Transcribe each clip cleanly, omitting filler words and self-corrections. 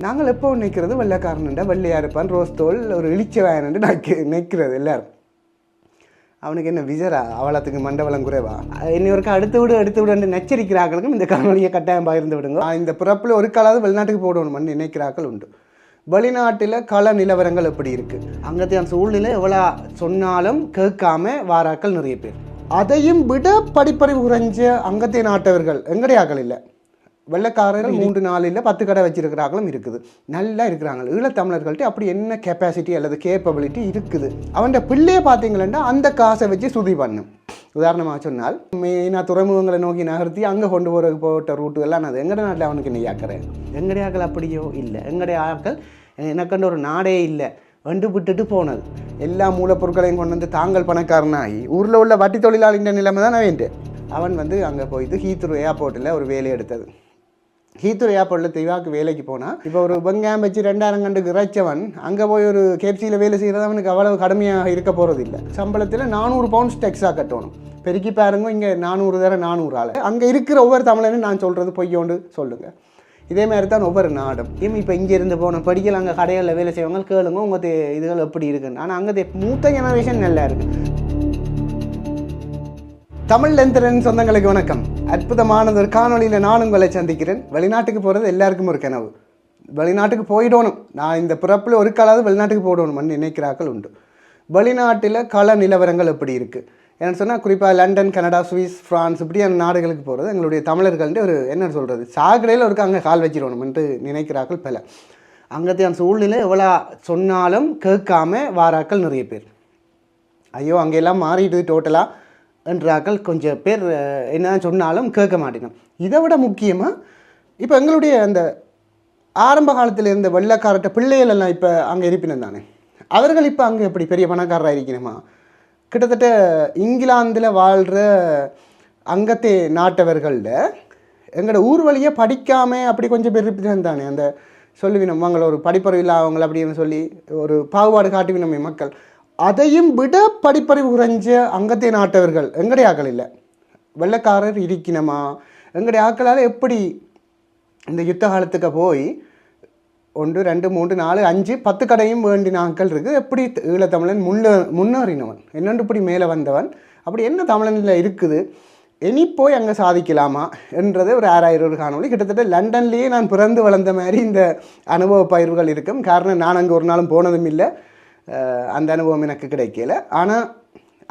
நாங்கள் எப்போ நிற்கிறது வெள்ளைக்காரன்டா வெள்ளையாக இருப்பான் ரோஸ் தோல் ஒரு இழிச்ச வேணுன்ட்டு நிற்கிறது எல்லாரும். அவனுக்கு என்ன விஜரா அவளத்துக்கு மண்டபலம் குறைவா இன்னொருக்கா அடுத்து விடு நச்சரிக்கிறார்களுக்கும் இந்த காணொலியை கட்டாயம் பகிர்ந்து விடுங்க. இந்த பிறப்பில் ஒரு காலாவது வெளிநாட்டுக்கு போடணும்னு நினைக்கிறார்கள் உண்டு. வெளிநாட்டில் கள நிலவரங்கள் எப்படி இருக்குது, அங்கத்தையான சூழ்நிலை எவ்வளோ சொன்னாலும் கேட்காம வாராக்கள் நிறைய பேர். அதையும் விட படிப்பறிவு குறைஞ்ச அங்கத்தை நாட்டவர்கள் எங்கடையாக்கள் இல்லை, வெள்ளைக்காரர்கள் 3-4 இல்லை 10 கடை வச்சிருக்கிறாங்களும் இருக்குது, நல்லா இருக்கிறாங்க. ஈழத்தமிழர்கள்ட்ட அப்படி என்ன கெப்பாசிட்டி அல்லது கேப்பபிலிட்டி இருக்குது. அவன் பிள்ளையை பார்த்தீங்களா அந்த காசை வச்சு சுதி பண்ணும். உதாரணமாக சொன்னால் மெயினாக துறைமுகங்களை நோக்கி நகர்த்தி அங்கே கொண்டு போட்ட ரூட்டு எல்லாம் அது எங்கட நாட்டில் அவனுக்கு நெய்யாக்கிறேன். எங்கடைய ஆக்கள் அப்படியோ இல்லை, எங்கடைய ஆக்கள் எனக்கண்டு ஒரு நாடே இல்லை வந்து விட்டுட்டு போனது. எல்லா மூலப்பொருட்களையும் கொண்டு வந்து தாங்கள் பணக்காரனாகி ஊரில் உள்ள வட்டி தொழிலாளின்ற நிலைமை தான் வேண்டு. அவன் அங்கே போயிட்டு ஹீத்ரூ ஏர்போர்ட்டில் ஒரு வேலை எடுத்தது. ஹீத்ரூ ஏர்போர்ட்டில் தெய்வாக்கு வேலைக்கு போனால் இப்போ ஒரு வெங்காயம் வச்சு 2000 கண்டுக்கு இறைச்சவன் அங்கே போய் ஒரு கேப்சியில் வேலை செய்கிறது அவனுக்கு அவ்வளவு கடுமையாக இருக்க போகிறது இல்லை. சம்பளத்தில் 400 பவுண்ட்ஸ் டெக்ஸாக கட்டணும். பெருக்கி பாருங்க, இங்கே 400 தர 400 ஆள். அங்கே இருக்கிற ஒவ்வொரு தமிழனும் நான் சொல்கிறது பொய்யோண்டு சொல்லுங்கள். இதே மாதிரி தான் ஒவ்வொரு நாடும். இப்போ இங்கே இருந்து போன படிக்கல அங்கே கடைகளில் வேலை செய்வாங்க கேளுங்க உங்கள் இதுகள் எப்படி இருக்குன்னு. ஆனால் அங்கே மூத்த ஜெனரேஷன் நல்லா இருக்குது. தமிழ் லெந்தரன் சொந்தங்களுக்கு வணக்கம். அற்புதமானது ஒரு காணொலியில் நான் உங்களை சந்திக்கிறேன். வெளிநாட்டுக்கு போகிறது எல்லாருக்கும் ஒரு கனவு. வெளிநாட்டுக்கு போயிடணும், நான் இந்த பிறப்பில் ஒரு காலாவது வெளிநாட்டுக்கு போயிடணும்னு நினைக்கிறாக்கள் உண்டு. வெளிநாட்டில் கள நிலவரங்கள் எப்படி இருக்குது ஏன்னு சொன்னால் குறிப்பாக லண்டன், கனடா, சுவிஸ், ஃப்ரான்ஸ் இப்படியான நாடுகளுக்கு போகிறது எங்களுடைய தமிழர்கள்ட்டு ஒரு என்ன சொல்கிறது சாக்கடையில் ஒரு அங்கே கால் வச்சிடணும்ன்ட்டு நினைக்கிறாக்கள் பல. அங்கத்தையான சூழ்நிலை எவ்வளோ சொன்னாலும் கேட்காம வாராக்கள் நிறைய பேர். ஐயோ அங்கெல்லாம் மாறிடுது டோட்டலாக என்றாக்கள் கொஞ்சம் பேர் என்ன சொன்னாலும் கேட்க மாட்டேங்க. இதை விட முக்கியமாக இப்போ எங்களுடைய அந்த ஆரம்ப காலத்தில் இருந்த வெள்ளைக்காரட்ட பிள்ளைகள் எல்லாம் இப்போ அங்கே இருப்பினம் தானே, அவர்கள் இப்போ அங்கே எப்படி பெரிய பணக்காரராக இருக்கணுமா? கிட்டத்தட்ட இங்கிலாந்தில் வாழ்கிற அங்கத்தை நாட்டவர்களில் எங்களோட ஊர் வழியை படிக்காமல் அப்படி கொஞ்சம் பேர் இருப்பினம் தானே. அந்த சொல்லுவினம் அவங்கள ஒரு படிப்பறிவு இல்லை அவங்கள அப்படின்னு சொல்லி ஒரு பாகுபாடு காட்டுவினமே மக்கள். அதையும் விட படிப்பறிவு குறைஞ்ச அங்கத்தை நாட்டவர்கள் எங்களுடைய ஆக்கள் இல்லை, வெள்ளைக்காரர் இருக்கணுமா? எங்களுடைய ஆக்களால் எப்படி இந்த யுத்த காலத்துக்கு போய் 1 2 3 4 5 10 கடையும் வேண்டின ஆக்கள் இருக்குது. எப்படி ஈழத்தமிழன் முன்னேறினவன் என்னென்று இப்படி மேலே வந்தவன் அப்படி என்ன தமிழனில் இருக்குது இனி போய் அங்கே சாதிக்கலாமா என்றது ஒரு 6000 காணொலி. கிட்டத்தட்ட லண்டன்லேயே நான் பிறந்து வளர்ந்த மாதிரி இந்த அனுபவ பயிர்கள் இருக்கும். காரணம் நான் அங்கே ஒரு நாளும் போனதும் இல்லை, அந்த அனுபவம் எனக்கு கிடைக்கல. ஆனால்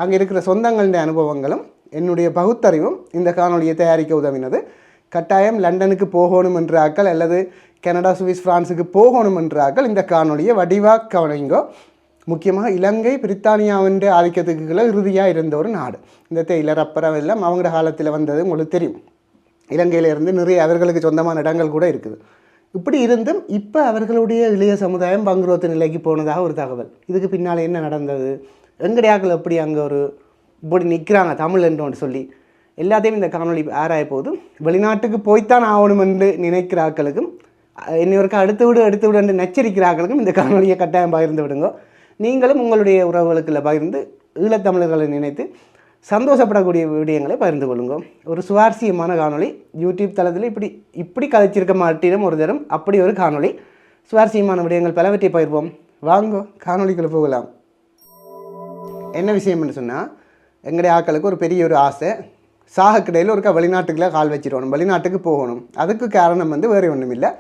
அங்கே இருக்கிற சொந்தங்களுடைய அனுபவங்களும் என்னுடைய பகுத்தறிவும் இந்த காணொலியை தயாரிக்க உதவினது. கட்டாயம் லண்டனுக்கு போகணும் என்ற ஆக்கள் அல்லது கனடா, சுவிஸ், ஃப்ரான்ஸுக்கு போகணும் என்ற ஆக்கள் இந்த காணொலியை வடிவாக கவனிங்கோ. முக்கியமாக இலங்கை பிரித்தானியாவின் ஆதிக்கத்துக்குள்ள இறுதியாக இருந்த ஒரு நாடு. இந்த தேயிலை ரப்பரம் எல்லாம் அவங்களோட காலத்தில் வந்தது உங்களுக்கு தெரியும். இலங்கையிலேருந்து நிறைய அவர்களுக்கு சொந்தமான இடங்கள் கூட இருக்குது. இப்படி இருந்தும் இப்போ அவர்களுடைய இளைய சமுதாயம் பங்குரோத்து நிலைக்கு போனதாக ஒரு தகவல். இதுக்கு பின்னால் என்ன நடந்தது, எங்கடையாக்கள் எப்படி அங்கே ஒரு இப்படி நிற்கிறாங்க தமிழ் என்று சொல்லி எல்லாத்தையும் இந்த காணொலி ஆராய போதும். வெளிநாட்டுக்கு போய்த்தான் ஆகணும் என்று நினைக்கிறாக்களுக்கும் இன்னொருக்கா அடுத்து விடு என்று நச்சரிக்கிறாக்களுக்கும் இந்த காணொலியை கட்டாயம் பகிர்ந்து விடுங்க. நீங்களும் உங்களுடைய உறவுகளுக்குள்ள பகிர்ந்து ஈழத்தமிழர்களை நினைத்து சந்தோஷப்படக்கூடிய விடயங்களை பகிர்ந்து கொள்ளுங்க. ஒரு சுவாரஸ்யமான காணொலி. யூடியூப் தளத்தில் இப்படி கதைச்சிருக்க மாட்டிலும் ஒரு தரம் அப்படி ஒரு காணொலி. சுவாரஸ்யமான விடயங்கள் பலவற்றை பகிர்வோம். வாங்க காணொலிக்குள்ள போகலாம். என்ன விஷயம்னு சொன்னால் எங்களுடைய ஆக்களுக்கு ஒரு பெரிய ஒரு ஆசை, சாகக்கிடையில் ஒருக்கா வெளிநாட்டுக்குள்ளே கால் வச்சிடணும், வெளிநாட்டுக்கு போகணும். அதுக்கு காரணம் வேறு ஒன்றும் இல்லை.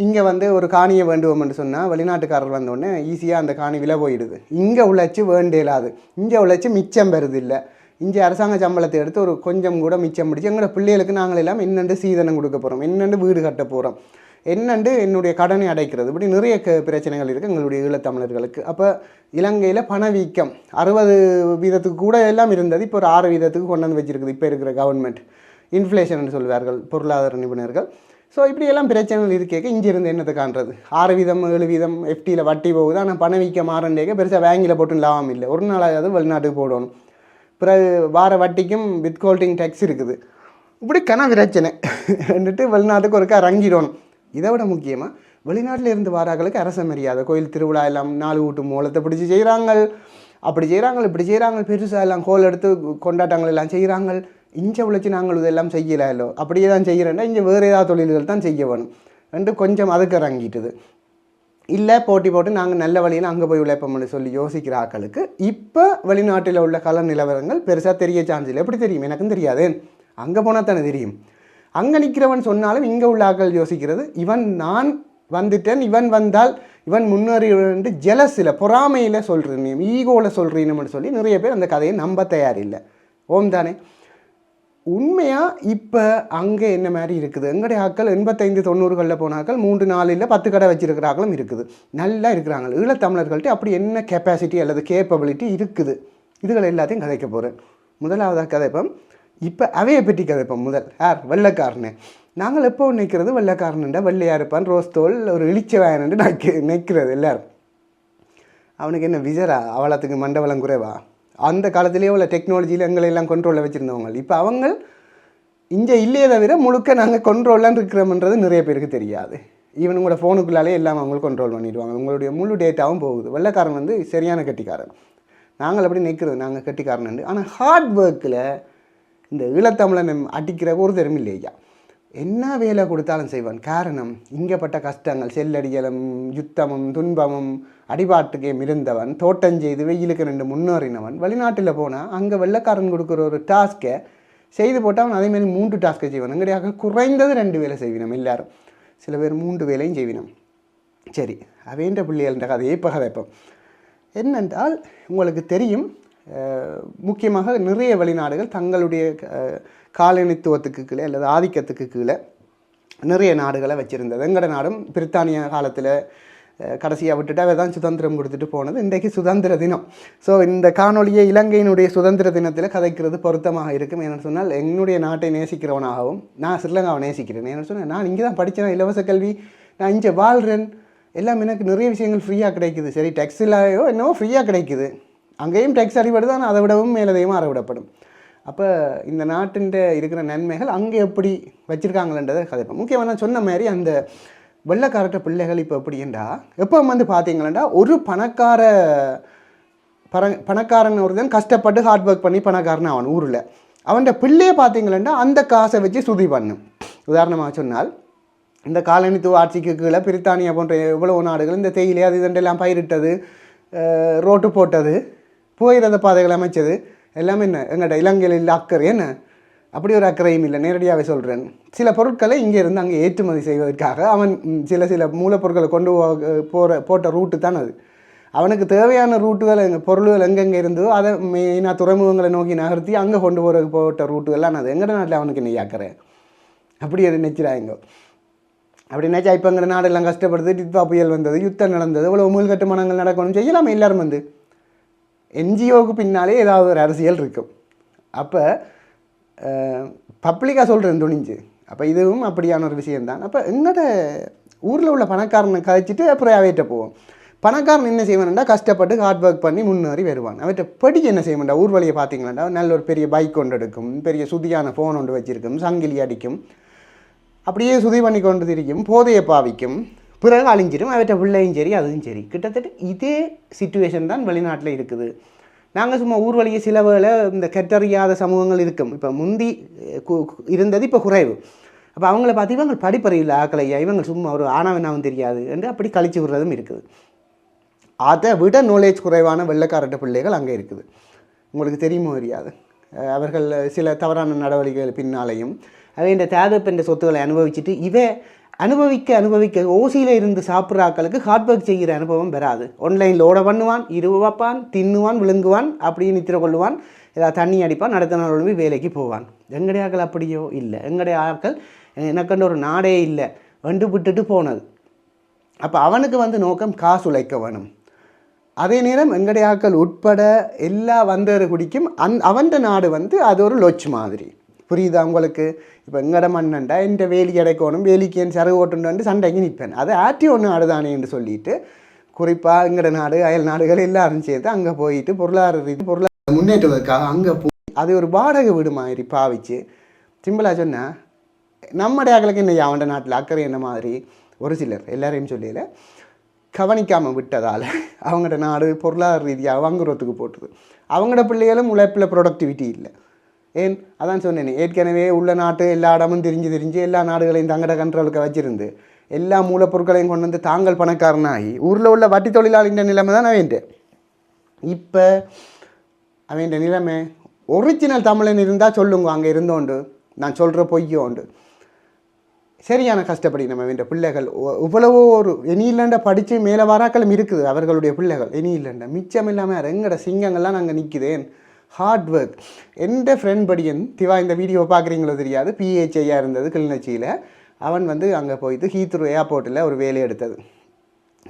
இங்கே ஒரு காணியை வேண்டுவோம்னு சொன்னால் வெளிநாட்டுக்காரர் வந்தோடனே ஈஸியாக அந்த காணி விலை போயிடுது. இங்கே உழைச்சி வேண்டேலாது, இங்கே உழைச்சி மிச்சம் பெறுது இல்லை. இங்கே அரசாங்க சம்பளத்தை எடுத்து ஒரு கொஞ்சம் கூட மிச்சம் பிடிச்சி எங்களோட பிள்ளைகளுக்கு நாங்கள் எல்லாம் என்னென்று சீதனம் கொடுக்க போகிறோம், என்னென்று வீடு கட்ட போகிறோம், என்னென்று என்னுடைய கடனை அடைக்கிறது, இப்படி நிறைய பிரச்சனைகள் இருக்குது எங்களுடைய ஈழத்தமிழர்களுக்கு. அப்போ இலங்கையில் பணவீக்கம் 60% கூட எல்லாம் இருந்தது, இப்போ ஒரு 6% கொண்டு வந்து வச்சுருக்குது இப்போ இருக்கிற கவர்மெண்ட். இன்ஃப்ளேஷன் சொல்வார்கள் பொருளாதார நிபுணர்கள். ஸோ இப்படியெல்லாம் பிரச்சனைகள் இருக்கேக்க இங்கே இருந்து என்னத்தை காண்றது. 6% 7% எஃப்டியில் வட்டி போகுது. ஆனால் பணவீக்கம் மாறண்டேக்க பெருசாக பேங்கில் போட்டு லாபம் இல்லை. ஒரு நாளாவது வெளிநாட்டுக்கு போடணும். பிறகு வார வட்டிக்கும் வித்ஹோல்டிங் டேக்ஸ் இருக்குது. இப்படி பிரச்சனை வந்துட்டு வெளிநாட்டுக்கு ஒருக்கா இறங்கிடணும். இதை விட முக்கியமாக வெளிநாட்டில் இருந்து வாராக்களுக்கு அரச மரியாதை, கோயில் திருவிழா எல்லாம் 4 வீட்டு மூலத்தை பிடிச்சி செய்கிறாங்க, அப்படி செய்கிறாங்க இப்படி செய்கிறாங்க, பெருசாக எல்லாம் கோல் எடுத்து கொண்டாட்டங்கள் எல்லாம் செய்கிறாங்க. இங்கே உழைச்சி நாங்கள் இதெல்லாம் செய்யலாமோ அப்படியே தான் செய்கிறேன்னா இங்கே வேறு ஏதாவது தொழில்கள் தான் செய்ய வேணும். ரெண்டு கொஞ்சம் அதுக்கு இறங்கிட்டுது. இல்லை போட்டி போட்டு நாங்கள் நல்ல வழியில் அங்கே போய் உழைப்போம்னு சொல்லி யோசிக்கிற ஆக்களுக்கு இப்போ வெளிநாட்டில் உள்ள கல நிலவரங்கள் பெருசாக தெரிய சான்ஸ் இல்லை. எப்படி தெரியும்? எனக்கும் தெரியாது. அங்கே போனால் தானே தெரியும். அங்கே நிற்கிறவன் சொன்னாலும் இங்கே உள்ள ஆக்கள் யோசிக்கிறது, இவன் நான் வந்துட்டேன், இவன் வந்தால் இவன் முன்னேறி ஜெலஸில் பொறாமையில் சொல்கிறேன், ஈகோவில் சொல்கிறீன்னு சொல்லி நிறைய பேர் அந்த கதையை நம்ப தயாரில்லை. ஓம் தானே? உண்மையாக இப்போ அங்கே என்ன மாதிரி இருக்குது? எங்களுடைய ஆக்கள் 85-90களில் போனாக்கள் 3-4 இல்லை 10 கடை வச்சுருக்கிறாங்களும் இருக்குது, நல்லா இருக்கிறாங்க. ஈழத்தமிழர்கள்ட்ட அப்படி என்ன கெப்பாசிட்டி அல்லது கேப்பபிலிட்டி இருக்குது? இதுகள் எல்லாத்தையும் கதைக்க போகிறேன். முதலாவதாக கதைப்போம். இப்போ அவையை பற்றி கதைப்போம். முதல் யார்? வெள்ளைக்காரனு. நாங்கள் எப்போ நிற்கிறது வெள்ளைக்காரனுண்டா வெள்ளையாக இருப்பான், ரோஸ் தோல், ஒரு இழிச்ச வாயனுண்டு நிற்கிறது எல்லோரும். அவனுக்கு என்ன விஜரா? அவளத்துக்கு மண்டபலம் குறைவா? அந்த காலத்திலேயே உள்ள டெக்னாலஜியில் எங்களெல்லாம் கண்ட்ரோலில் வச்சுருந்தவங்க. இப்போ அவங்க இங்கே இல்லையே தவிர முழுக்க நாங்கள் கண்ட்ரோலாக இருக்கிறோம்ன்றது நிறைய பேருக்கு தெரியாது. ஈவன் உங்களோட ஃபோனுக்குள்ளாலே எல்லாம் அவங்களுக்கு கண்ட்ரோல் பண்ணிடுவாங்க. உங்களுடைய முழு டேட்டாவும் போகுது. வெள்ளைக்காரன் சரியான கட்டிக்காரன். நாங்கள் அப்படி நிற்கிறது, நாங்கள் கட்டிக்காரன். ஆனால் ஹார்ட் ஒர்க்கில் இந்த ஈழத்தமிழனை அடிக்கிற ஒரு திறமை இல்லையா? என்ன வேலை கொடுத்தாலும் செய்வான். காரணம், இங்கேப்பட்ட கஷ்டங்கள், செல்லடிகளும் யுத்தமும் துன்பமும் அடிபாட்டுக்கே மிருந்தவன், தோட்டம் செய்து வெயிலுக்கு 2 முன்னேறினவன். வெளிநாட்டில் போனால் அங்கே வெள்ளைக்காரன் கொடுக்குற ஒரு டாஸ்க்கை செய்து போட்டால் அவன் அதேமாதிரி 3 டாஸ்க்கை செய்வான். எங்கடையாக குறைந்தது 2 வேலை செய்வினோம் எல்லாரும். சில பேர் 3 வேலையும் செய்வினோம். சரி, அவேண்ட பிள்ளைகள்ன்ற கதையை இப்போ கதைப்போம். என்னென்றால் உங்களுக்கு தெரியும், முக்கியமாக நிறைய வெளிநாடுகள் தங்களுடைய காலனித்துவத்துக்கு கீழே அல்லது ஆதிக்கத்துக்கு கீழே நிறைய நாடுகளை வச்சுருந்தது. எங்கட நாடும் பிரித்தானிய காலத்தில் கடைசியாக விட்டுட்டு அவர் தான் சுதந்திரம் கொடுத்துட்டு போனது. இன்றைக்கு சுதந்திர தினம். ஸோ இந்த காணொலியை இலங்கையினுடைய சுதந்திர தினத்தில் கதைக்கிறது பொருத்தமாக இருக்கும். என்ன சொன்னால், என்னுடைய நாட்டை நேசிக்கிறவனாகவும் நான் ஸ்ரீலங்காவை நேசிக்கிறேன். என்ன சொன்னால், நான் இங்கே தான் படித்தேன், இலவச கல்வி, நான் இங்கே வாழ்கிறேன், எல்லாம் எனக்கு நிறைய விஷயங்கள் ஃப்ரீயாக கிடைக்குது. சரி, டேக்ஸிலையோ என்னவோ ஃப்ரீயாக கிடைக்குது, அங்கேயும் டேக்ஸ் அடிபடுது, ஆனால் அதை விடவும் மேலதையும் அறவிடப்படும். அப்போ இந்த நாட்டின் இருக்கிற நன்மைகள் அங்கே எப்படி வச்சுருக்காங்களன்றதை கதைப்போம். முக்கியமாக நான் சொன்ன மாதிரி அந்த வெள்ளைக்காரட்ட பிள்ளைகள் இப்போ எப்படின்றா, எப்போ பார்த்தீங்களா, ஒரு பணக்காரன் ஒருத்தன் கஷ்டப்பட்டு ஹார்ட் ஒர்க் பண்ணி பணக்காரன் அவன் ஊரில், அவன் பிள்ளையை பார்த்தீங்களா அந்த காசை வச்சு சுதி பண்ணும். உதாரணமாக சொன்னால், இந்த காலனித்துவ ஆட்சிக்கு கீழே பிரித்தானியா போன்ற எவ்வளவு நாடுகள் இந்த தேயிலை அது இதெல்லாம் பயிரிட்டது, ரோட்டு போட்டது, போயிறத பாதைகள் அமைச்சது, எல்லாமே என்ன எங்கள்கிட்ட இலங்கையில் இல்லை அக்கறை. என்ன அப்படி ஒரு அக்கறையும் இல்லை. நேரடியாகவே சொல்கிறேன், சில பொருட்களை இங்கே இருந்து அங்கே ஏற்றுமதி செய்வதற்காக அவன் சில மூலப்பொருட்களை கொண்டு போட்ட ரூட்டு தான் அது. அவனுக்கு தேவையான ரூட்டுகள் பொருள்கள் எங்கெங்கே இருந்தோ அதை மெயினாக துறைமுகங்களை நோக்கி நகர்த்தி அங்கே கொண்டு போட்ட ரூட்டுகள்லாம் அது. எங்கட நாட்டில் அவனுக்கு என்ன அக்கறை? அப்படி அது நினைச்சிடாங்க. அப்படி நினச்சா இப்போ எங்கள் நாடெல்லாம் கஷ்டப்படுது, டிட்வா புயல் வந்தது, யுத்தம் நடந்தது, இவ்வளோ மூல் கட்டுமானங்கள் நடக்கணும் செய்யலாமே எல்லாரும் என்ஜிஓவுக்கு பின்னாலே ஏதாவது ஒரு அரசியல் இருக்கும். அப்போ பப்ளிக்காக சொல்கிறேன் துணிஞ்சு. அப்போ இதுவும் அப்படியான ஒரு விஷயந்தான். அப்போ எங்கட ஊரில் உள்ள பணக்காரனை கழிச்சிட்டு அப்புறம் அவையிட்ட போவோம். பணக்காரன் என்ன செய்வான்டா, கஷ்டப்பட்டு ஹார்ட் ஒர்க் பண்ணி முன்னேறி வருவான். அவற்றை படிக்க என்ன செய்வான்டா, ஊர் வழியை பார்த்தீங்களாண்டா நல்ல ஒரு பெரிய பைக் கொண்டு எடுக்கும், பெரிய சுதியான ஃபோன் ஒன்று வச்சுருக்கும், சங்கிலி அடிக்கும், அப்படியே சுதி பண்ணி கொண்டு திரிக்கும், போதையை பாவிக்கும், பிறகு அழிஞ்சிடும். அவற்றை பிள்ளையும் சரி அதுவும் சரி. கிட்டத்தட்ட இதே சிச்சுவேஷன் தான் வெளிநாட்டில் இருக்குது. நாங்கள் சும்மா ஊர் வழியே சில வேளை இந்த கற்றறியாத சமூகங்கள் இருக்கும். இப்போ முந்தி இருந்தது, இப்போ குறைவு. அப்போ அவங்கள பார்த்து இவங்க படிப்பறியில் ஆக்கலையா, இவங்க சும்மா ஒரு ஆனாவனாவும் தெரியாது என்று அப்படி கழிச்சு விடுறதும் இருக்குது. அதை விட நாலேஜ் குறைவான வெள்ளைக்காரட்ட பிள்ளைகள் அங்கே இருக்குது. உங்களுக்கு தெரியுமோ தெரியாது, அவர்கள் சில தவறான நடவடிக்கைகள் பின்னாலையும் அவை தேவைப்பெற்ற சொத்துக்களை அனுபவிச்சுட்டு அனுபவிக்க ஓசியில் இருந்து சாப்பிட்ற ஆக்களுக்கு ஹார்ட் ஒர்க் செய்கிற அனுபவம் வராது. ஆன்லைனில் ஓட பண்ணுவான், இருவாப்பான், தின்னுவான், விழுங்குவான், அப்படியே நித்திர கொள்ளுவான், ஏதாவது தண்ணி அடிப்பான், அடுத்த நாள் ஒழுங்கு வேலைக்கு போவான். எங்களுடைய ஆக்கள் அப்படியோ இல்லை. எங்களுடைய ஆக்கள் எனக்குன்ற ஒரு நாடே இல்லை, வந்து விட்டுட்டு போனது. அப்போ அவனுக்கு நோக்கம் காசு உழைக்க வேணும். அதே நேரம் எங்களுடைய ஆக்கள் உட்பட எல்லா வந்தவரை குடிக்கும் அவன் நாடு அது ஒரு லொச் மாதிரி. புரியுதா உங்களுக்கு? இப்போ எங்கட மண்ணண்டா என்ற வேலி அடைக்கணும், வேலிக்கு என் சரகு ஓட்டுண்டு சண்டைக்கு நிற்பேன். அதை ஆற்றி ஒன்று ஆடுதானே என்று சொல்லிட்டு குறிப்பாக எங்கட நாடு அயல் நாடுகள் எல்லாரும் சேர்த்து அங்கே போயிட்டு பொருளாதார முன்னேற்றுவதற்காக அங்கே போய் அது ஒரு வாடகை வீடு மாதிரி பாவிச்சு சிம்பிளாக சொன்னால் நம்முடைய ஆக்களுக்கு என்ன அவன் நாட்டில் அக்கறை என்ன மாதிரி ஒரு சிலர் எல்லாரையும் சொல்லல கவனிக்காமல் விட்டதால் அவங்களோட நாடு பொருளாதார ரீதியாக வாங்குறதுக்கு போட்டுது. அவங்களோட பிள்ளைகளும் உழைப்பில் ப்ரொடக்டிவிட்டி இல்லை. ஏன் அதான் சொன்னேன், ஏற்கனவே உள்ள நாட்டு எல்லா இடமும் திரிஞ்சு எல்லா நாடுகளையும் தங்கட கண்ட்ரோலுக்கு வச்சுருந்து எல்லா மூலப்பொருட்களையும் கொண்டு வந்து தாங்கள் பணக்காரனாகி ஊரில் உள்ள வட்டி தொழிலாளின்ற நிலைமை தான் அவன்ட்டு. இப்போ அவன் நிலைமை ஒரிஜினல் தமிழன் இருந்தால் சொல்லுங்க, அங்கே இருந்தோண்டு நான் சொல்கிற பொய்யோண்டு சரியான கஷ்டப்படி நம்ம வேண்ட பிள்ளைகள் இவ்வளவோ ஒரு இனி இல்லைண்ட படித்து மேலே வராக்களும் இருக்குது அவர்களுடைய பிள்ளைகள். இனி இல்லைண்ட மிச்சம் இல்லாமல் எங்கட சிங்கங்கள்லாம் நாங்கள் நிற்குதேன். Hard work. எந்த ஃப்ரெண்ட் படியன் திவா இந்த வீடியோ பார்க்குறீங்களோ தெரியாது, பிஹெச்ஐயாக இருந்தது கிளிநொச்சியில். அவன் வந்து அங்கே போயிட்டு ஹீத்ரூ ஏர்போர்ட்டில் ஒரு வேலை எடுத்தது.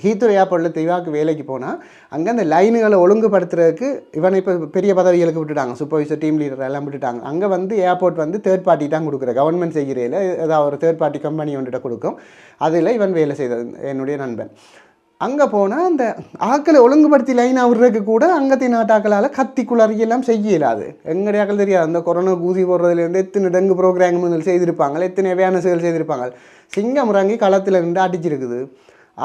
ஹீத்ரூ ஏர்போர்ட்டில் திவாக்கு வேலைக்கு போனால் அங்கே அந்த லைனுகளை ஒழுங்குபடுத்துறதுக்கு இவனை இப்போ பெரிய பதவிகளுக்கு விட்டுட்டாங்க, சூப்பர்வைசர் டீம் லீடர் எல்லாம் விட்டுட்டாங்க. அங்கே வந்து ஏர்போர்ட் வந்து தேர்ட் பார்ட்டி தான் கொடுக்குற, கவர்மெண்ட் செய்கிறதில் ஏதாவது ஒரு தேர்ட் பார்ட்டி கம்பெனி வந்துட்டு கொடுக்கும். அதில் இவன் வேலை செய்தது என்னுடைய நண்பன். அங்கே போனால் அந்த ஆக்களை ஒழுங்குபடுத்தி லைனாக விடுறதுக்கு கூட அங்கத்தி நாட்டாக்களால் கத்தி குளறியெல்லாம் செய்ய இயலாது. எங்களுடைய ஆக்கள் தெரியாது. அந்த கொரோனா ஊசி போடுறதுலேருந்து எத்தனை டெங்கு ப்ரோக்ராம்கள் செய்திருப்பாங்க, எத்தனை அவேர்னஸ்கள் செய்திருப்பாங்க. சிங்கம் இறங்கி களத்தில் நின்று அடிச்சிருக்குது.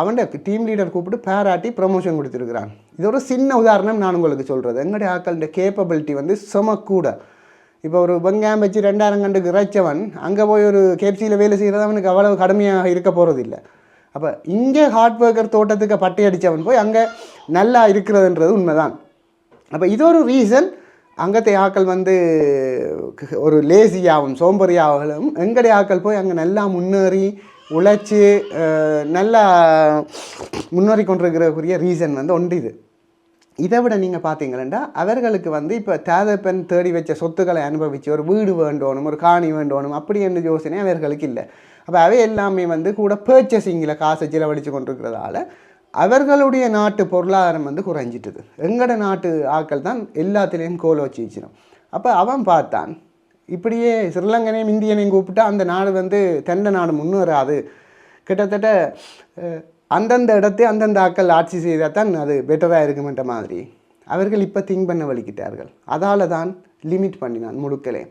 அவன் டீம் லீடர் கூப்பிட்டு பாராட்டி ப்ரமோஷன் கொடுத்துருக்குறான். இது ஒரு சின்ன உதாரணம் நான் உங்களுக்கு சொல்கிறது. எங்களுடைய ஆக்களுடைய கேப்பபிலிட்டி வந்து செம கூட. இப்போ ஒரு வெங்காயம் வச்சு 2000 கண்டுக்கு இறைச்சவன் அங்கே போய் ஒரு கேப்சியில் வேலை செய்கிறது அவனுக்கு அவ்வளவு கடுமையாக இருக்க போகிறது இல்லை. அப்போ இங்கே ஹார்ட் ஒர்க்கர் தோட்டத்துக்கு பட்டை அடித்தவன் போய் அங்கே நல்லா இருக்கிறதுன்றது உண்மைதான். அப்போ இது ஒரு ரீசன். அங்கத்தை ஆக்கள் வந்து ஒரு லேசியாகவும் சோம்பறியாகவும் எங்களுடைய ஆக்கள் போய் அங்கே நல்லா முன்னேறி உழைச்சி நல்லா முன்னேறி கொண்டிருக்கிறக்குரிய ரீசன் வந்து ஒன்று இது. இதை விட நீங்கள் பார்த்தீங்களா அவர்களுக்கு வந்து இப்போ தேதப்பெண் தேடி வச்ச சொத்துக்களை அனுபவித்து ஒரு வீடு வேண்டணும், ஒரு காணி வேண்டணும் அப்படி என்ற யோசனை அவர்களுக்கு இல்லை. அப்போ அவை எல்லாமே வந்து கூட பர்ச்சேசிங்கில் காசை செலவழித்து கொண்டிருக்கிறதால அவர்களுடைய நாட்டு பொருளாதாரம் வந்து குறைஞ்சிட்டுது. எங்களோட நாட்டு ஆக்கள் தான் எல்லாத்துலேயும் கோல் வச்சு வச்சிடும். அப்போ அவன் பார்த்தான் இப்படியே ஸ்ரீலங்கனையும் இந்தியனையும் கூப்பிட்டா அந்த நாடு வந்து தென்னை நாடு முன்னேறாது, கிட்டத்தட்ட அந்தந்த இடத்தை அந்தந்த ஆக்கள் ஆட்சி செய்தால் தான் அது பெட்டராக இருக்குமென்ற மாதிரி அவர்கள் இப்போ திங்க் பண்ண வலிக்கிட்டார்கள். அதால் தான் லிமிட் பண்ணினான் முழுக்களே.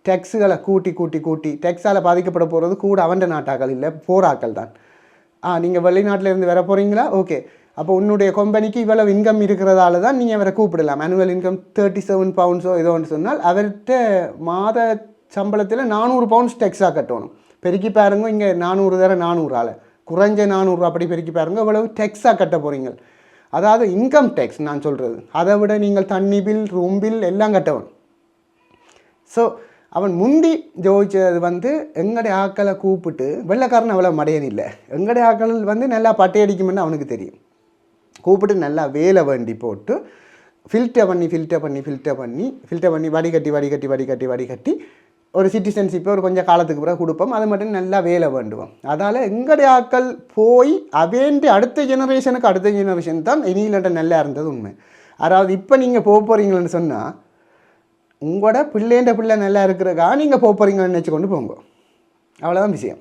டேக்ஸுகளை கூட்டி கூட்டி கூட்டி டேக்ஸால் பாதிக்கப்பட போகிறது கூட அவன் நாட்டாக்கள் இல்லை, போராக்கள் தான். நீங்கள் வெளிநாட்டிலேருந்து வர போகிறீங்களா, ஓகே, அப்போ உன்னுடைய கம்பெனிக்கு இவ்வளவு இன்கம் இருக்கிறதால தான் நீங்கள் அவரை கூப்பிடலாம். ஆனுவல் இன்கம் 37 பவுண்ட்ஸோ ஏதோ ஒன்று சொன்னால் அவர்கிட்ட மாத சம்பளத்தில் 400 பவுண்ட்ஸ் டேக்ஸாக கட்டணும். பெருக்கி பாருங்க, இங்கே 400 தர 400 குறைஞ்ச 400 அப்படி பெருக்கி பாருங்க, இவ்வளவு டேக்ஸாக கட்ட போகிறீங்க. அதாவது இன்கம் டேக்ஸ் நான் சொல்கிறது. அதை விட நீங்கள் தண்ணி பில், ரூம் பில் எல்லாம் கட்டணும். ஸோ அவன் முந்தி ஜோதிச்சது வந்து எங்களுடைய ஆக்களை கூப்பிட்டு, வெள்ளைக்காரன் அவ்வளோ மடையன் இல்லை, எங்களுடைய ஆக்கள் வந்து நல்லா பட்டையடிக்குமென்னு அவனுக்கு தெரியும். கூப்பிட்டு நல்லா வேலை வேண்டி போட்டு ஃபில்டர் பண்ணி வடிகட்டி ஒரு சிட்டிசன்ஷிப்பை ஒரு கொஞ்சம் காலத்துக்கு பிறகு கொடுப்போம். அது மட்டும் நல்லா வேலை வேண்டுவோம். அதால் எங்களுடைய ஆக்கள் போய் அவேண்டி அடுத்த ஜெனரேஷன் தான் இனியில்ட்ட நல்லா இருந்தது உண்மை. அதாவது இப்போ நீங்கள் போக போகிறீங்களன்னு சொன்னால் உங்களோட பிள்ளை நல்லா இருக்கிறக்கா நீங்கள் போக போகிறீங்கன்னு நினச்சி கொண்டு போங்க, அவ்வளோதான் விஷயம்.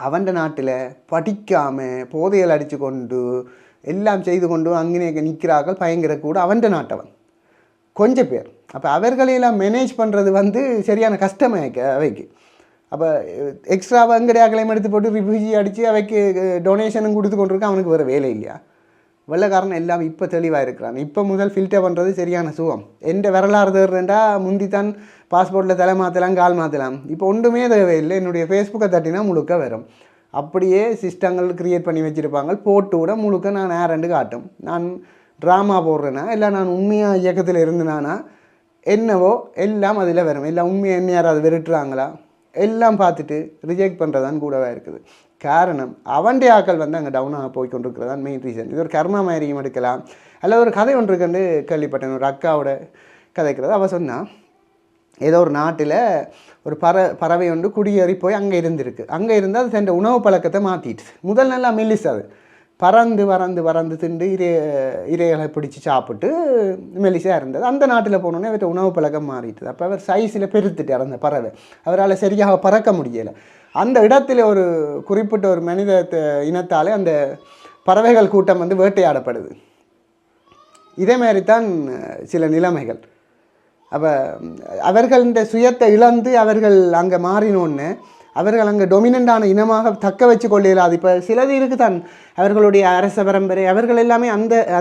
அவன் நாட்டில் படிக்காமல் போதைகள் அடித்து கொண்டு எல்லாம் செய்து கொண்டு அங்கே நிற்கிறார்கள் பயங்கர கூட அவன் நாட்டவன் கொஞ்சம் பேர். அப்போ அவர்களையெல்லாம் மேனேஜ் பண்ணுறது வந்து சரியான கஷ்டமாக அவைக்கு. அப்போ எக்ஸ்ட்ராவாக எங்கடையாக்களையும் எடுத்து போட்டு ரிஃப்யூஜி அடித்து அவைக்கு டொனேஷனும் கொடுத்து கொண்டிருக்க அவனுக்கு வேறு வேலை இல்லையா. வெள்ளைக்காரன் எல்லாம் இப்போ தெளிவாக இருக்கிறான். இப்போ முதல் ஃபில்டர் பண்ணுறது சரியான சுகம். எந்த வரலாறு தேடுறேன்டா முந்தித்தான் பாஸ்போர்ட்டில் தலை மாற்றலாம், கால் மாற்றலாம். இப்போ ஒன்றுமே தேவையில்லை, என்னுடைய ஃபேஸ்புக்கை தட்டினா முழுக்க வரும். அப்படியே சிஸ்டங்கள் க்ரியேட் பண்ணி வச்சுருப்பாங்க, போட்டு விட முழுக்க நான் நேரண்டு காட்டும். நான் ட்ராமா போடுறேன்னா இல்லை நான் உண்மையாக இயக்கத்தில் இருந்தேனானா என்னவோ எல்லாம் அதில் வரும். எல்லாம் உண்மையாக என்ன யாராவது விரட்டுறாங்களா எல்லாம் பார்த்துட்டு ரிஜெக்ட் பண்ணுறதான் கூடவே இருக்குது. காரணம் அவன்டே ஆக்கள் வந்து அங்கே டவுனாக போய் கொண்டிருக்கிறதான் மெயின் ரீசன். இது ஒரு கர்மா மாதிரியும் எடுக்கலாம். அல்லது ஒரு கதை ஒன்று இருக்குன்னு கேள்விப்பட்டேன். ஒரு அக்காவோட கதைக்கிறது. அவள் சொன்னால் ஏதோ ஒரு நாட்டில் ஒரு பறவை ஒன்று குடியேறி போய் அங்கே இருந்திருக்கு. அங்கே இருந்து அது தன் உணவு பழக்கத்தை மாற்றிட்டு முதல் நல்லா மெல்லிஸ் அது பறந்து திண்டு இரைகளை பிடிச்சி சாப்பிட்டு மெலிசாக இருந்தது. அந்த நாட்டில் போனோன்னே அவர்கிட்ட உணவு பழக்கம் மாறிட்டுது. அப்போ அவர் சைஸில் பெருத்துட்டார் அந்த பறவை. அவரால் சரியாக பறக்க முடியலை. அந்த இடத்துல ஒரு குறிப்பிட்ட ஒரு மனித இனத்தாலே அந்த பறவைகள் கூட்டம் வந்து வேட்டையாடப்படுது. இதே மாதிரி தான் சில நிலைமைகள். அப்போ அவர்கள் இந்த சுயத்தை இழந்து அவர்கள் அங்கே மாறினோன்னு அவர்கள் அங்கே டொமினண்டான இனமாக தக்க வச்சு கொள்ளையிலாது. இப்போ சிலது இருக்குது தான் அவர்களுடைய அரச பரம்பரை அவர்கள் எல்லாமே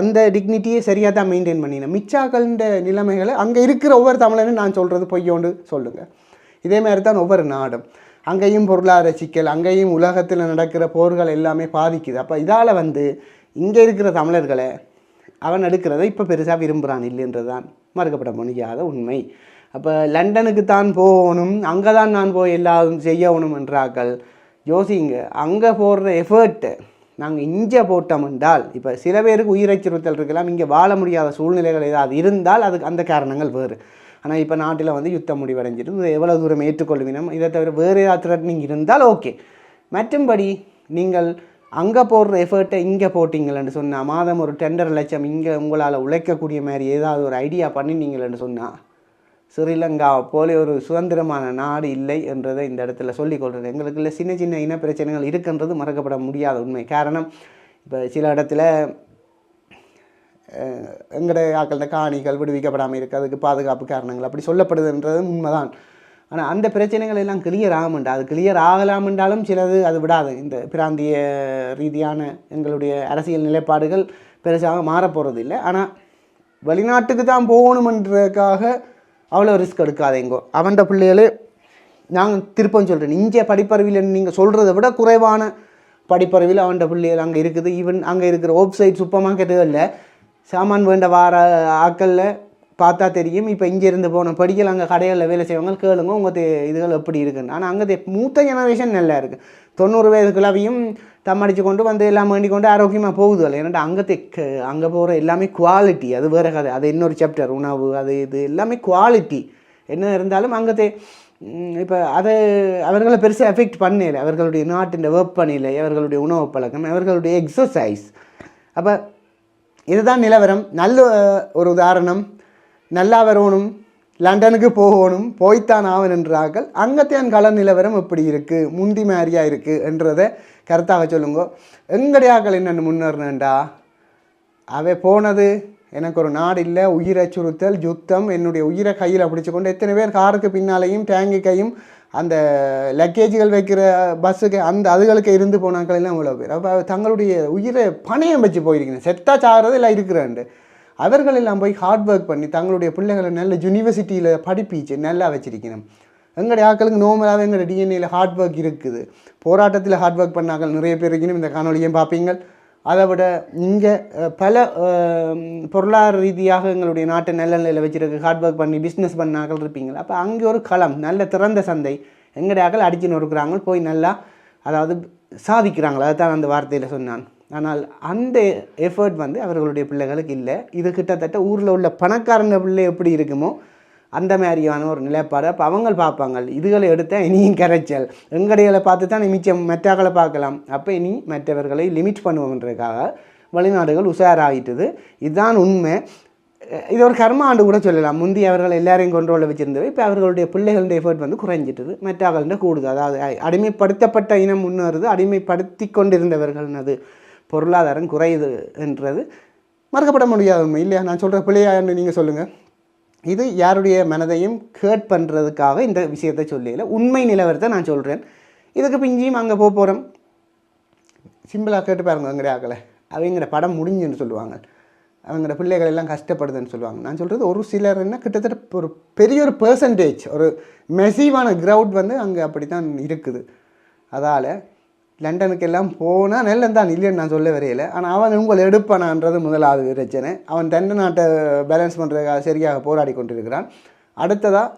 அந்த டிக்னிட்டியை சரியாக தான் மெயின்டைன் பண்ணினேன். மிச்சாக்களின் நிலைமைகளை அங்கே இருக்கிற ஒவ்வொரு தமிழனும் நான் சொல்கிறது பொய்யோண்டு சொல்லுங்கள். இதே மாதிரி தான் ஒவ்வொரு நாடும். அங்கேயும் பொருளாதார சிக்கல், அங்கேயும் உலகத்தில் நடக்கிற போர்கள் எல்லாமே பாதிக்குது. அப்போ இதால் வந்து இங்கே இருக்கிற தமிழர்களை அவன் எடுக்கிறத இப்போ பெருசாக விரும்புகிறான் இல்லைன்றது தான் மறுக்கப்பட முடியாத உண்மை. அப்போ லண்டனுக்கு தான் போகணும், அங்கே தான் நான் போய் எல்லாம் செய்யணும் என்றாக்கள் யோசிங்க. அங்கே போடுற எஃபர்ட்டு நாங்கள் இங்கே போட்டோம் என்றால், இப்போ சில பேருக்கு உயிர் அச்சுறுத்தல் இருக்கலாம், இங்கே வாழ முடியாத சூழ்நிலைகள் ஏதாவது இருந்தால் அதுக்கு அந்த காரணங்கள் வேறு. ஆனால் இப்போ நாட்டில் வந்து யுத்தம் முடிவடைஞ்சிட்டு எவ்வளோ தூரம் ஏற்றுக்கொள்வினோம், இதை தவிர வேறு ஏதாவது த்ரெட்னிங் இருந்தால் ஓகே. மற்றும்படி நீங்கள் அங்கே போடுற எஃபர்ட்டை இங்கே போட்டிங்களேன்னு சொன்னால், மாதம் ஒரு 2.5 லட்சம் இங்கே உங்களால் உழைக்கக்கூடிய மாதிரி ஏதாவது ஒரு ஐடியா பண்ணினீங்களேன்னு சொன்னால், ஸ்ரீலங்கா போல ஒரு சுதந்திரமான நாடு இல்லை என்றதை இந்த இடத்துல சொல்லிக்கொள்கிறது. எங்களுக்குள்ள சின்ன சின்ன இன பிரச்சனைகள் இருக்குன்றது மறக்கப்பட முடியாத உண்மை. காரணம், இப்போ சில இடத்துல எங்களுடைய ஆக்கள காணிகள் விடுவிக்கப்படாமல் இருக்குது, அதுக்கு பாதுகாப்பு காரணங்கள் அப்படி சொல்லப்படுதுன்றது உண்மைதான். ஆனால் அந்த பிரச்சனைகள் எல்லாம் கிளியர் ஆகமெண்டா, அது கிளியர் ஆகலாமென்றாலும் சிலது அது விடாது. இந்த பிராந்திய ரீதியான எங்களுடைய அரசியல் நிலைப்பாடுகள் பெருசாக மாறப்போகிறது இல்லை. ஆனால் வெளிநாட்டுக்கு தான் போகணுமென்றதுக்காக அவ்வளோ ரிஸ்க் எடுக்காதேங்கோ. அவன்ட பிள்ளைகளே நாங்கள் திருப்பம் சொல்கிறேன், இங்கே படிப்பறிவில் நீங்கள் சொல்கிறத விட குறைவான படிப்பறிவில் அவன்ட பிள்ளைகள் அங்கே இருக்குது. ஈவன் அங்கே இருக்கிற வெப்சைட் சூப்பர் மார்க்கெட்டுகளில் சாமான் வேண்ட வார ஆக்களில் பார்த்தா தெரியும். இப்போ இங்கேருந்து போன படிக்கல் அங்கே கடைகளில் வேலை செய்வாங்க, கேளுங்க உங்கள் இதுகள் எப்படி இருக்குன்னு. ஆனால் அங்கே மூத்த ஜெனரேஷன் நல்லா இருக்குது. 90 வயது கிளவியும் தம்மடிச்சு கொண்டு வந்து எல்லாம் வேண்டி கொண்டு ஆரோக்கியமாக போகுது இல்லை. ஏன்னா அங்கே போகிற எல்லாமே குவாலிட்டி, அது வேறு கதை, அது இன்னொரு சாப்டர். உணவு அது இது எல்லாமே குவாலிட்டி என்ன இருந்தாலும் அங்கே இப்போ அதை அவர்களை பெருசாக எஃபெக்ட் பண்ணல. அவர்களுடைய நாட்டின் வெப்பநிலை, அவர்களுடைய உணவு பழக்கம், அவர்களுடைய எக்ஸசைஸ். அப்போ இதுதான் நிலவரம். நல்ல ஒரு உதாரணம், நல்லா வரணும், லண்டனுக்கு போகணும், போய்த்தான் ஆவன் என்றார்கள். அங்கத்தையான் கள நிலவரம் எப்படி இருக்குது, முந்தி மாதிரியாக இருக்குது என்றதை கருத்தாக சொல்லுங்க. எங்கடையாக்கள் என்னென்னு முன்னேறினேன்டா, அவை போனது எனக்கு ஒரு நாடு இல்லை, உயிரை சுறுத்தல் யுத்தம், என்னுடைய உயிரை கையில் பிடிச்சி கொண்டு எத்தனை பேர் காருக்கு பின்னாலேயும் டேங்குக்கையும் அந்த லக்கேஜுகள் வைக்கிற பஸ்ஸுக்கு அந்த அதுகளுக்கு இருந்து போனாக்கள் எல்லாம் இவ்வளோ பேர். அப்போ தங்களுடைய உயிரை பணையம் வச்சு போயிருக்கணும், செத்தா சாகிறது எல்லாம் இருக்கிறாண்டு. அவர்கள் எல்லாம் போய் ஹார்ட் ஒர்க் பண்ணி தங்களுடைய பிள்ளைகளை நல்ல யூனிவர்சிட்டியில் படிப்பிச்சு நல்லா வச்சிருக்கணும். எங்களுடைய ஆக்களுக்கு நோமலாகவே எங்களோட டிஎன்ஏல ஹார்ட் ஒர்க் இருக்குது. போராட்டத்தில் ஹார்ட் ஒர்க் பண்ணாக்கள் நிறைய பேர் இருக்கணும். இந்த காணொலியும் பார்ப்பீங்கள். அதை விட இங்கே பல பொருளாதார ரீதியாக எங்களுடைய நாட்டை நல்ல நிலையில் வச்சுருக்கு ஹார்ட் ஒர்க் பண்ணி பிஸ்னஸ் பண்ணாக்கள் இருப்பீங்க. அப்போ அங்கே ஒரு களம், நல்ல திறந்த சந்தை, எங்களுடைய ஆக்கள் அடிச்சு நொறுக்குறாங்க, போய் நல்லா அதாவது சாதிக்கிறாங்களா, அதுதான் அந்த வார்த்தையில் சொன்னான். ஆனால் அந்த எஃபர்ட் வந்து அவர்களுடைய பிள்ளைகளுக்கு இல்லை. இது கிட்டத்தட்ட ஊரில் உள்ள பணக்காரங்க பிள்ளை எப்படி இருக்குமோ அந்த மாதிரியான ஒரு நிலைப்பாடு. அப்போ அவங்க பார்ப்பாங்க, இதுகளை எடுத்தால் இனியும் கரைச்சல், எங்கடைகளை பார்த்து தான் மிச்சம் மெட்டாக்களை பார்க்கலாம். அப்போ இனி மற்றவர்களை லிமிட் பண்ணுவோன்றதுக்காக வெளிநாடுகள் உஷாராகிட்டுது. இதுதான் உண்மை. இது ஒரு கர்ம ஆண்டு கூட சொல்லலாம். முந்தி அவர்கள் எல்லாரையும் கொண்டோல வச்சுருந்தவை, இப்போ அவர்களுடைய பிள்ளைகளுடைய எஃபர்ட் வந்து குறைஞ்சிட்டுது, மெட்டாக்கள்கிட்ட கூடுது. அதாவது அடிமைப்படுத்தப்பட்ட இனம் முன்னேறுது, அடிமைப்படுத்தி கொண்டிருந்தவர்கள்னது பொருளாதாரம் குறையுது என்றது மறக்கப்பட முடியாத உண்மை இல்லையா? நான் சொல்கிற பிள்ளையான்னு நீங்கள் சொல்லுங்கள். இது யாருடைய மனதையும் ஹேர்ட் பண்ணுறதுக்காக இந்த விஷயத்தை சொல்லல, உண்மை நிலவரத்தை நான் சொல்கிறேன். இதுக்கு பிஞ்சியும் அங்கே போகிறோம், சிம்பிளாக கேட்டு பாருங்க. எங்கடைய ஆக்களை அவங்களோட படம் முடிஞ்சுன்னு சொல்லுவாங்க, அவங்களோட பிள்ளைகள் எல்லாம் கஷ்டப்படுதுன்னு சொல்லுவாங்க. நான் சொல்கிறது ஒரு சிலர் என்ன கிட்டத்தட்ட ஒரு பெரிய ஒரு பெர்சன்டேஜ், ஒரு மெசிவான க்ரௌட் வந்து அங்கே அப்படி தான் இருக்குது. அதால் லண்டனுக்கு எல்லாம் போனால் நல்லந்தான் இல்லைன்னு நான் சொல்ல வரையில. ஆனால் அவன் உங்களை எடுப்பானான்றது முதலாவது பிரச்சனை. அவன் தண்டை நாட்டை பேலன்ஸ் பண்ணுறதுக்காக சரியாக போராடி கொண்டிருக்கிறான். அடுத்ததாக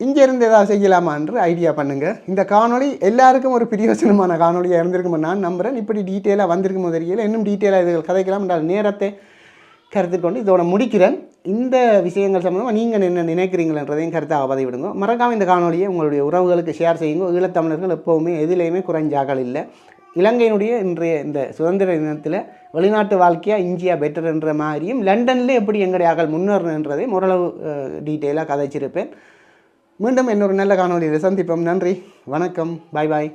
இங்கேருந்து ஏதாவது செய்யலாமான்று ஐடியா பண்ணுங்கள். இந்த காணொலி எல்லாருக்கும் ஒரு பிரயோஜனமான காணொலியாக இருந்திருக்குமா நான் நம்புகிறேன். இப்படி டீட்டெயிலாக வந்திருக்கும் தெரியல, இன்னும் டீட்டெயிலாக இதுகள் கதைக்கலாம் என்றால் நேரத்தை கருத்தில் கொண்டு இதோட முடிக்கிறேன். இந்த விஷயங்கள் சம்மந்தமாக நீங்கள் என்ன நினைக்கிறீங்களன்றதையும் கருத்தாக பதிவிடுங்க. மறக்காமல் இந்த காணொலியை உங்களுடைய உறவுகளுக்கு ஷேர் செய்யுங்க. ஈழத்தமிழர்கள் எப்போவுமே எதிலையுமே குறைஞ்சாக்கள் இல்லை. இலங்கையினுடைய இன்றைய இந்த சுதந்திர தினத்தில் வெளிநாட்டு வாழ்க்கையாக இந்தியா பெட்டர் என்ற மாதிரியும் லண்டனில் எப்படி எங்களுடைய ஆக்கள் முன்னேறணுன்றதை ஓரளவு டீட்டெயிலாக கதைச்சிருப்பேன். மீண்டும் இன்னொரு நல்ல காணொலியில் சந்திப்போம். நன்றி, வணக்கம், பாய் பாய்.